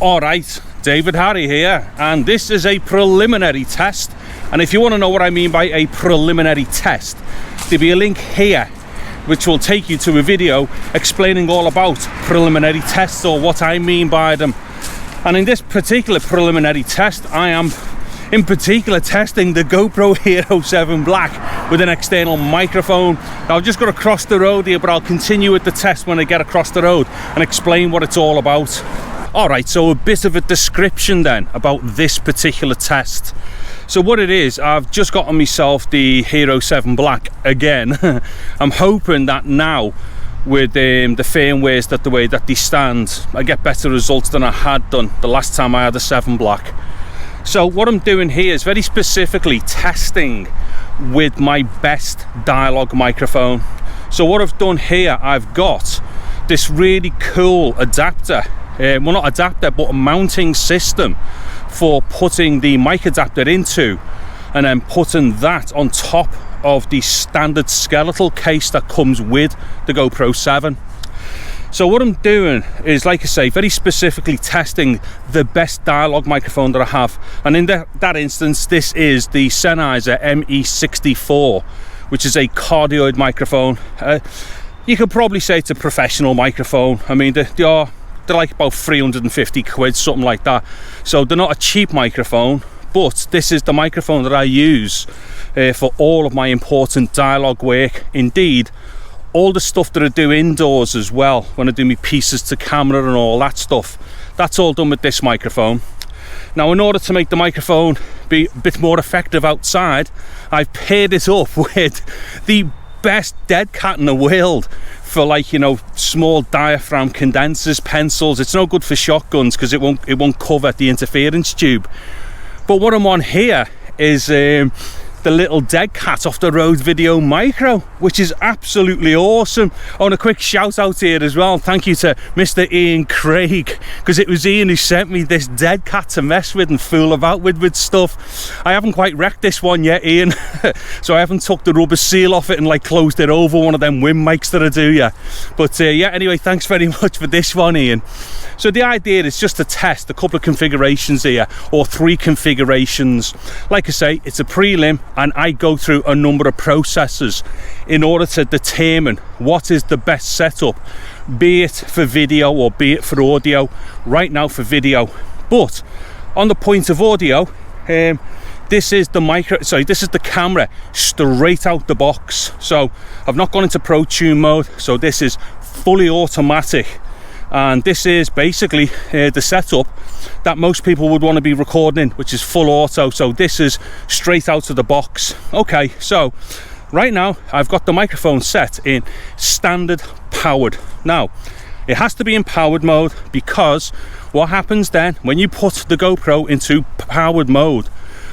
Alright, David Harry here, and this is a preliminary test. And if you want to know what I mean by a preliminary test, there'll be a link here which will take you to a video explaining all about preliminary tests, or what I mean by them. And in this particular preliminary test, I am in particular testing the GoPro Hero7 Black with an external microphone. Now, I've just got to cross the road here, but I'll continue with the test when I get across the road and explain what it's all about. Alright, so a bit of a description then about this particular test. So what it is, I've just got on myself the Hero7 Black again. I'm hoping that now with the firmwares the way that they stand, I get better results than I had done the last time I had the 7 Black. So what I'm doing here is very specifically testing with my best dialogue microphone. So what I've done here, I've got this really cool adapter, well, not adapter, but a mounting system for putting the mic adapter into, and then putting that on top of the standard skeletal case that comes with the GoPro 7. So what I'm doing is, like I say, very specifically testing the best dialogue microphone that I have. And in that instance, this is the Sennheiser ME64, which is a cardioid microphone. You could probably say it's a professional microphone. I mean, they're like about 350 quid, something like that. So they're not a cheap microphone, but this is the microphone that I use for all of my important dialogue work. Indeed, all the stuff that I do indoors as well, when I do my pieces to camera and all that stuff, that's all done with this microphone. Now, in order to make the microphone be a bit more effective outside, I've paired it up with the best dead cat in the world for, like, you know, small diaphragm condensers, pencils. It's no good for shotguns because it won't cover the interference tube. But what I'm on here is the little dead cat off the Rode Video Micro, which is absolutely awesome. Oh, and a quick shout out here as well. Thank you to Mr. Ian Craig, because it was Ian who sent me this dead cat to mess with and fool about with stuff. I haven't quite wrecked this one yet, Ian. So I haven't took the rubber seal off it and like closed it over one of them wind mics that I do, yeah. But yeah, anyway, thanks very much for this one, Ian. So the idea is just to test a couple of configurations here, or 3 configurations. Like I say, it's a prelim, and I go through a number of processes in order to determine what is the best setup, be it for video or be it for audio. Right now for video, but on the point of audio, this is the camera straight out the box. So I've not gone into Pro Tune mode, so this is fully automatic. And this is basically the setup that most people would want to be recording in, which is full auto. So this is straight out of the box. Okay, so right now I've got the microphone set in standard powered. Now it has to be in powered mode, because what happens then when you put the GoPro into powered mode,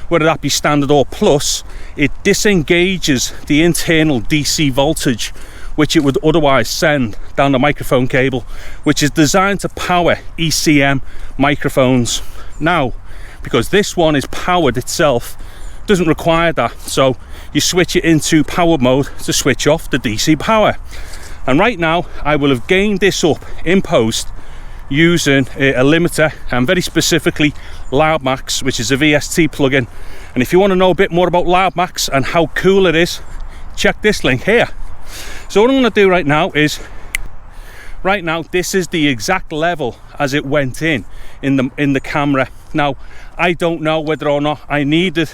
whether that be standard or plus, it disengages the internal DC voltage which it would otherwise send down the microphone cable, which is designed to power ECM microphones. Now, because this one is powered itself, doesn't require that, so you switch it into power mode to switch off the DC power. And right now I will have gained this up in post using a limiter, and very specifically LoudMax, which is a VST plugin. And if you want to know a bit more about LoudMax and how cool it is, check this link here. So what I'm going to do right now is, this is the exact level as it went in the camera. Now, I don't know whether or not I needed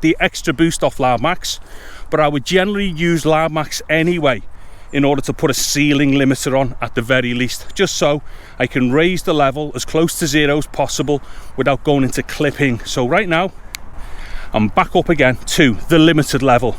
the extra boost off LoudMax, but I would generally use LoudMax anyway in order to put a ceiling limiter on at the very least, just so I can raise the level as close to 0 as possible without going into clipping. So right now I'm back up again to the limited level.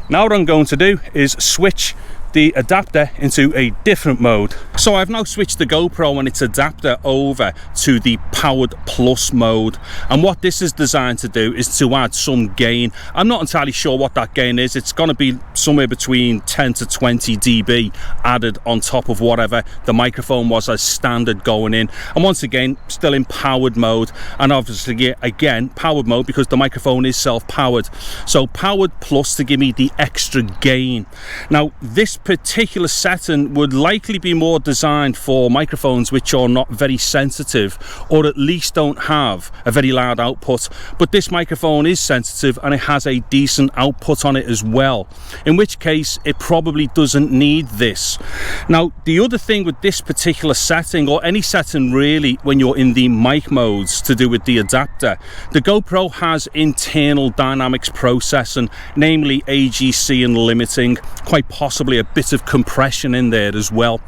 Now what I'm going to do is switch the adapter into a different mode. So I've now switched the GoPro and its adapter over to the powered plus mode, and what this is designed to do is to add some gain. I'm not entirely sure what that gain is. It's going to be somewhere between 10 to 20 dB added on top of whatever the microphone was as standard going in. And once again, still in powered mode, and obviously again powered mode because the microphone is self-powered. So powered plus to give me the extra gain. Now this particular setting would likely be more designed for microphones which are not very sensitive, or at least don't have a very loud output. But this microphone is sensitive and it has a decent output on it as well, in which case it probably doesn't need this. Now, the other thing with this particular setting, or any setting really when you're in the mic modes to do with the adapter, the GoPro has internal dynamics processing, namely AGC and limiting, quite possibly a bit of compression in there as well.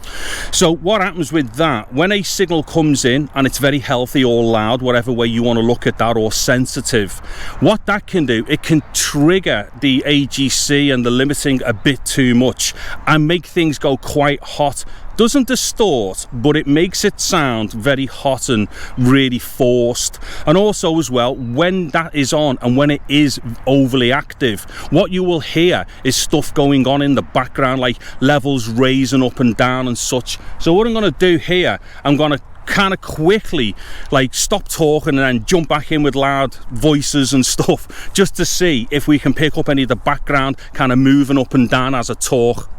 So what happens with that, when a signal comes in and it's very healthy or loud, whatever way you want to look at that, or sensitive, what that can do, it can trigger the AGC and the limiting a bit too much and make things go quite hot. Doesn't distort, but it makes it sound very hot and really forced. And also as well, when that is on and when it is overly active, what you will hear is stuff going on in the background, like levels raising up and down and such. So what I'm going to do here, I'm going to kind of quickly like stop talking and then jump back in with loud voices and stuff, just to see if we can pick up any of the background kind of moving up and down as I talk.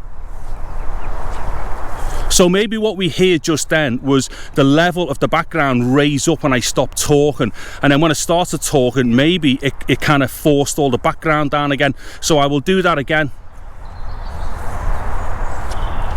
So maybe what we hear just then was the level of the background raise up when I stopped talking, and then when I started talking, maybe it kind of forced all the background down again. So I will do that again.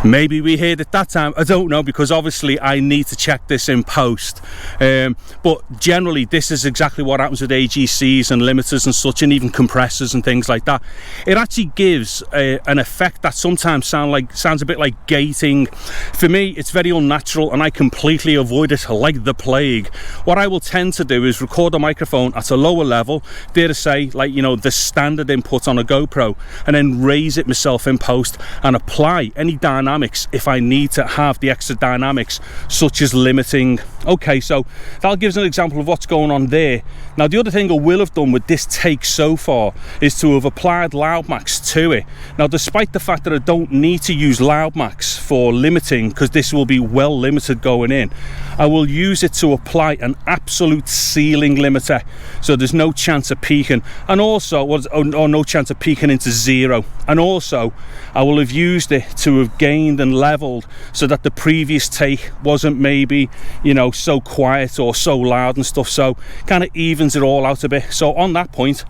Maybe we heard it that time, I don't know, because obviously I need to check this in post. But generally this is exactly what happens with AGCs and limiters and such, and even compressors and things like that. It actually gives an effect that sometimes sounds a bit like gating. For me, it's very unnatural and I completely avoid it like the plague. What I will tend to do is record a microphone at a lower level, dare to say, like, you know, the standard input on a GoPro, and then raise it myself in post and apply any dynamics if I need to have the extra dynamics, such as limiting. Okay, so that gives an example of what's going on there. Now, the other thing I will have done with this take so far is to have applied loud max to it. Now, despite the fact that I don't need to use loud max for limiting, because this will be well limited going in, I will use it to apply an absolute ceiling limiter, so there's no chance of peaking, and also or no chance of peaking into zero. And also I will have used it to have gained and leveled so that the previous take wasn't maybe, you know, so quiet or so loud and stuff, so kind of evens it all out a bit. So on that point,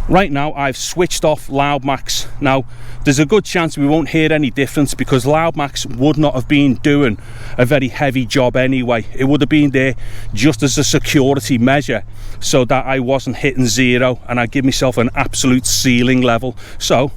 right now I've switched off loud max. Now there's a good chance we won't hear any difference, because loud max would not have been doing a very heavy job anyway. It would have been there just as a security measure, so that I wasn't hitting zero and I give myself an absolute ceiling level. So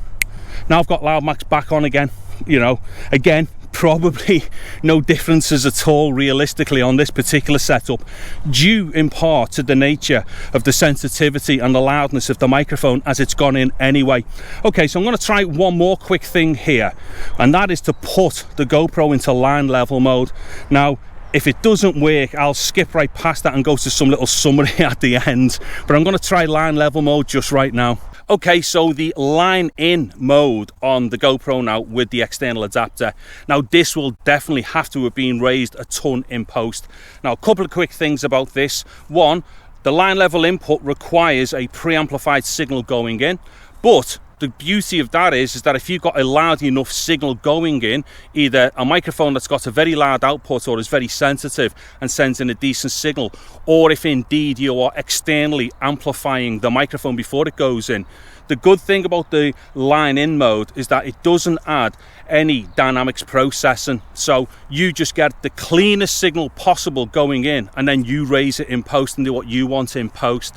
now I've got loud max back on again. You know, again, probably no differences at all realistically on this particular setup, due in part to the nature of the sensitivity and the loudness of the microphone as it's gone in anyway. Okay, so I'm going to try one more quick thing here, and that is to put the GoPro into line level mode. Now, if it doesn't work, I'll skip right past that and go to some little summary at the end, but I'm going to try line level mode just right now. Okay, so the line in mode on the GoPro now with the external adapter. Now this will definitely have to have been raised a ton in post. Now, a couple of quick things about this. One, the line level input requires a preamplified signal going in, but the beauty of that is that if you've got a loud enough signal going in, either a microphone that's got a very loud output or is very sensitive and sends in a decent signal, or if indeed you are externally amplifying the microphone before it goes in, the good thing about the line in mode is that it doesn't add any dynamics processing. So you just get the cleanest signal possible going in, and then you raise it in post and do what you want in post.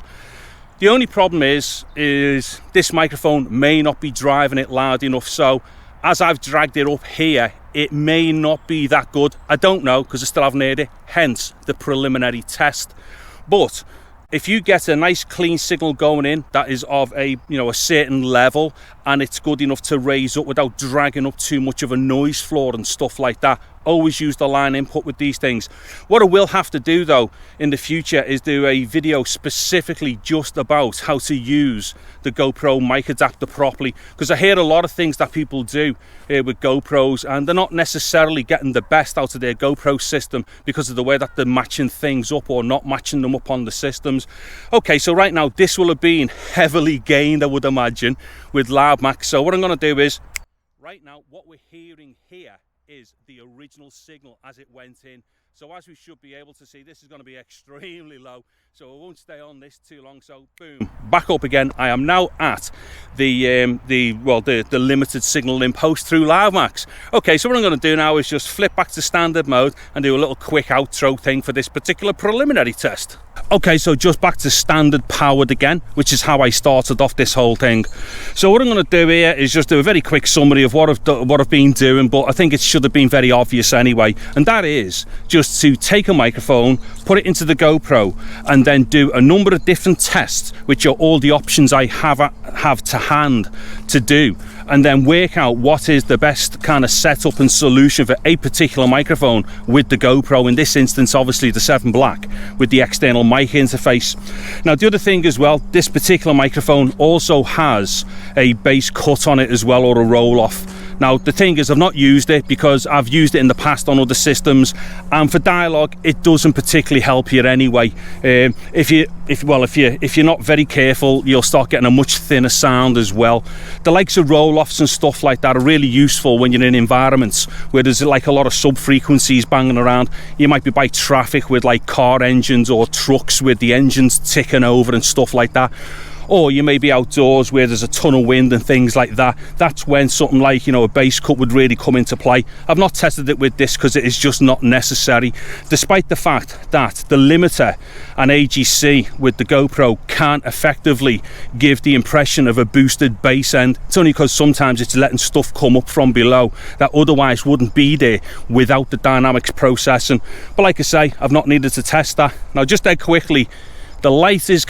The only problem is this microphone may not be driving it loud enough, so as I've dragged it up here, it may not be that good. I don't know, because I still haven't heard it, hence the preliminary test. But if you get a nice clean signal going in that is of a certain level, and it's good enough to raise up without dragging up too much of a noise floor and stuff like that, always use the line input with these things. What I will have to do though in the future is do a video specifically just about how to use the GoPro mic adapter properly, because I hear a lot of things that people do with GoPros, and they're not necessarily getting the best out of their GoPro system because of the way that they're matching things up or not matching them up on the systems. Okay, so right now this will have been heavily gained, I would imagine, with loud max. So what I'm going to do is right now what we're hearing here is the original signal as it went in. So as we should be able to see, this is going to be extremely low, so I won't stay on this too long. So boom, back up again. I am now at the limited signal in post through LiveMax. Okay, so what I'm going to do now is just flip back to standard mode and do a little quick outro thing for this particular preliminary test. Okay, so just back to standard powered again, which is how I started off this whole thing. So what I'm going to do here is just do a very quick summary of what I've been doing, but I think it should have been very obvious anyway, and that is just to take a microphone, put it into the GoPro, and then do a number of different tests, which are all the options I have to hand to do, and then work out what is the best kind of setup and solution for a particular microphone with the GoPro. In this instance, obviously the 7 Black with the external mic interface. Now the other thing as well, this particular microphone also has a bass cut on it as well, or a roll off. Now the thing is, I've not used it because I've used it in the past on other systems, and for dialogue it doesn't particularly help you anyway. If you're not very careful, you'll start getting a much thinner sound as well. The likes of roll-offs and stuff like that are really useful when you're in environments where there's like a lot of sub-frequencies banging around. You might be by traffic with like car engines or trucks with the engines ticking over and stuff like that. Or you may be outdoors where there's a ton of wind and things like that. That's when something like, you know, a bass cut would really come into play. I've not tested it with this because it is just not necessary, despite the fact that the limiter and AGC with the GoPro can't effectively give the impression of a boosted bass end. It's only because sometimes it's letting stuff come up from below that otherwise wouldn't be there without the dynamics processing. But like I say, I've not needed to test that. Now just dead quickly, the light is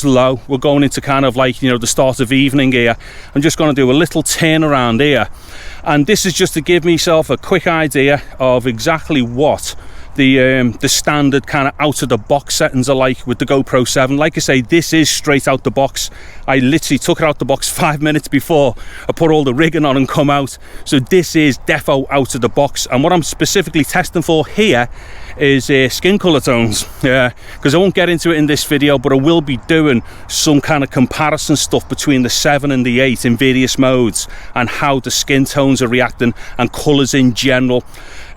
low. We're going into kind of like, you know, the start of evening here. I'm just going to do a little turn around here, and this is just to give myself a quick idea of exactly what the standard kind of out of the box settings are like with the GoPro 7. Like I say, this is straight out the box. I literally took it out the box 5 minutes before I put all the rigging on and come out. So this is defo out of the box, and what I'm specifically testing for here is skin color tones, because I won't get into it in this video, but I will be doing some kind of comparison stuff between the 7 and the 8 in various modes and how the skin tones are reacting and colors in general.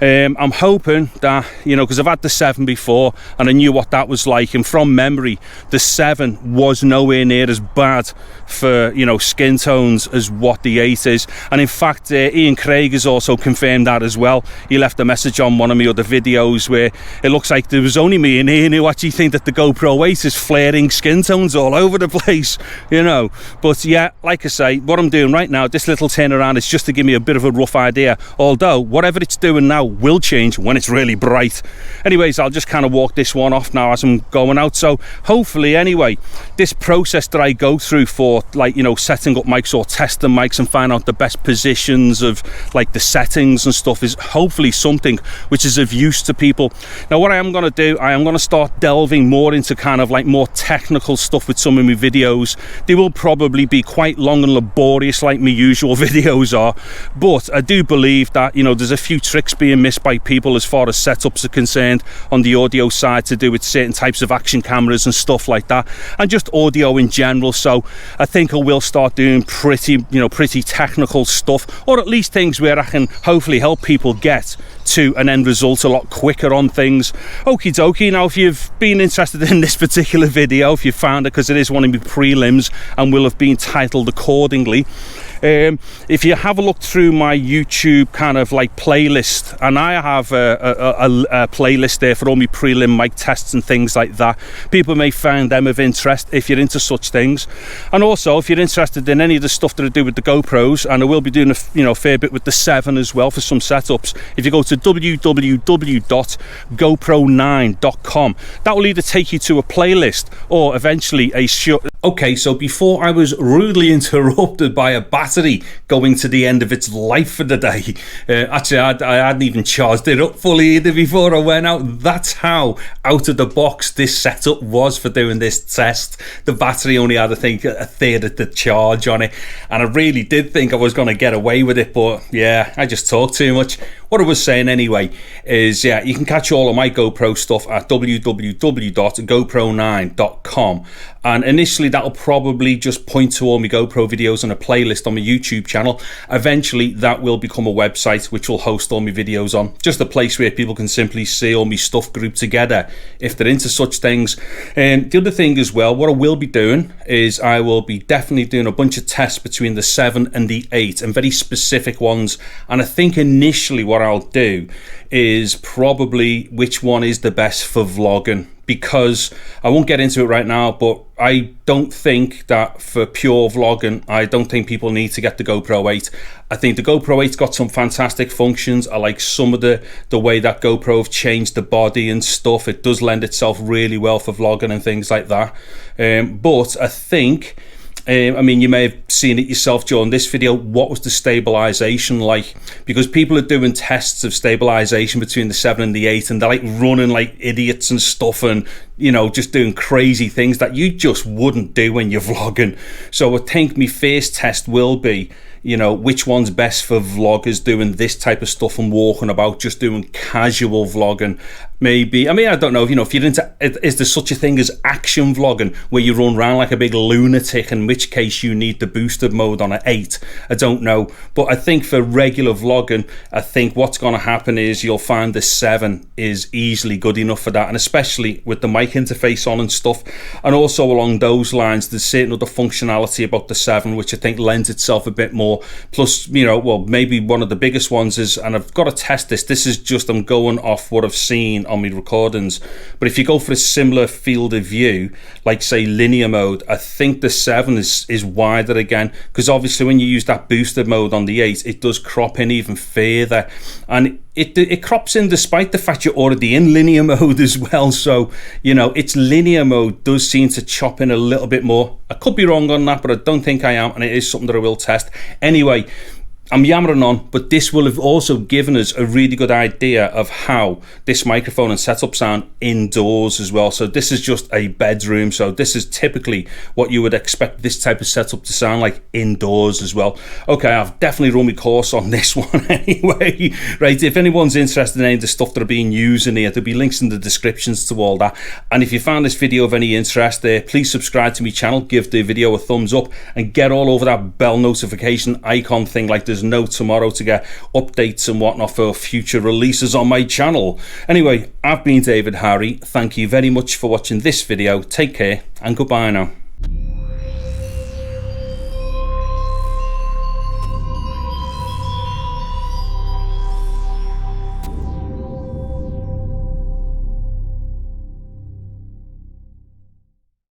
I'm hoping that, you know, because I've had the 7 before and I knew what that was like, and from memory the 7 was nowhere near as bad for, you know, skin tones as what the 8 is. And in fact Ian Craig has also confirmed that as well. He left a message on one of my other videos where it looks like there was only me and Ian who actually think that the GoPro 8 is flaring skin tones all over the place, you know. But yeah, like I say, what I'm doing right now, this little turnaround, is just to give me a bit of a rough idea, although whatever it's doing now will change when it's really bright. Anyways, I'll just kind of walk this one off now as I'm going out. So hopefully anyway, this process that I go through for, like, you know, setting up mics or testing mics and find out the best positions of like the settings and stuff is hopefully something which is of use to people. Now what I am going to do, I am going to start delving more into kind of like more technical stuff with some of my videos. They will probably be quite long and laborious like my usual videos are, but I do believe that, you know, there's a few tricks being missed by people as far as setups are concerned on the audio side, to do with certain types of action cameras and stuff like that, and just audio in general. So I think I will start doing pretty technical stuff, or at least things where I can hopefully help people get to an end result a lot quicker on things. Okie dokie. Now if you've been interested in this particular video, if you found it, because it is one of my prelims and will have been titled accordingly, if you have a look through my YouTube kind of like playlist, and I have a playlist there for all my prelim mic tests and things like that. People may find them of interest if you're into such things, and also if you're interested in any of the stuff that I do with the GoPros, and I will be doing a fair bit with the 7 as well for some setups. If you go to www.gopro9.com, that will either take you to a playlist or eventually a show. Okay, so before I was rudely interrupted by a battery going to the end of its life for the day. Actually, I hadn't even charged it up fully either before I went out. That's how out of the box this setup was for doing this test. The battery only had, I think, a third of the charge on it, and I really did think I was going to get away with it, but yeah, I just talked too much. What I was saying anyway is, yeah, you can catch all of my GoPro stuff at www.gopro9.com, and initially that'll probably just point to all my GoPro videos on a playlist on my YouTube channel. Eventually that will become a website which will host all my videos on, just a place where people can simply see all my stuff grouped together if they're into such things. And the other thing as well, what I will be doing is I will be definitely doing a bunch of tests between the 7 and the 8, and very specific ones. And I think initially what I'll do is probably which one is the best for vlogging, because I won't get into it right now, but I don't think that for pure vlogging, I don't think people need to get the GoPro 8. I think the GoPro 8's got some fantastic functions. I like some of the way that GoPro have changed the body and stuff. It does lend itself really well for vlogging and things like that. But I think, I mean, you may have seen it yourself during this video, what was the stabilization like? Because people are doing tests of stabilization between the 7 and the 8, and they're like running like idiots and stuff, and you know, just doing crazy things that you just wouldn't do when you're vlogging. So I think my first test will be, you know, which one's best for vloggers doing this type of stuff and walking about, just doing casual vlogging. Maybe, I mean, I don't know, you know, if you're into, is there such a thing as action vlogging where you run around like a big lunatic, in which case you need the boosted mode on an 8? I don't know. But I think for regular vlogging, I think what's going to happen is you'll find the 7 is easily good enough for that, and especially with the mic interface on and stuff. And also along those lines, there's certain other functionality about the 7 which I think lends itself a bit more. Plus, you know, well, maybe one of the biggest ones is, and I've got to test this is just, I'm going off what I've seen on my recordings, but if you go for a similar field of view, like say linear mode, I think the 7 is wider again, because obviously when you use that boosted mode on the 8, it does crop in even further, and it crops in despite the fact you're already in linear mode as well. So, you know, its linear mode does seem to chop in a little bit more. I could be wrong on that, but I don't think I am, and it is something that I will test. Anyway, I'm yammering on, but this will have also given us a really good idea of how this microphone and setup sound indoors as well. So this is just a bedroom, so this is typically what you would expect this type of setup to sound like indoors as well. Okay, I've definitely run my course on this one anyway. Right, if anyone's interested in any of the stuff that are being used in here, there'll be links in the descriptions to all that. And if you found this video of any interest, please subscribe to my channel, give the video a thumbs up, and get all over that bell notification icon thing like there's no tomorrow to get updates and whatnot for future releases on my channel. Anyway, I've been David Harry. Thank you very much for watching this video. Take care and goodbye now.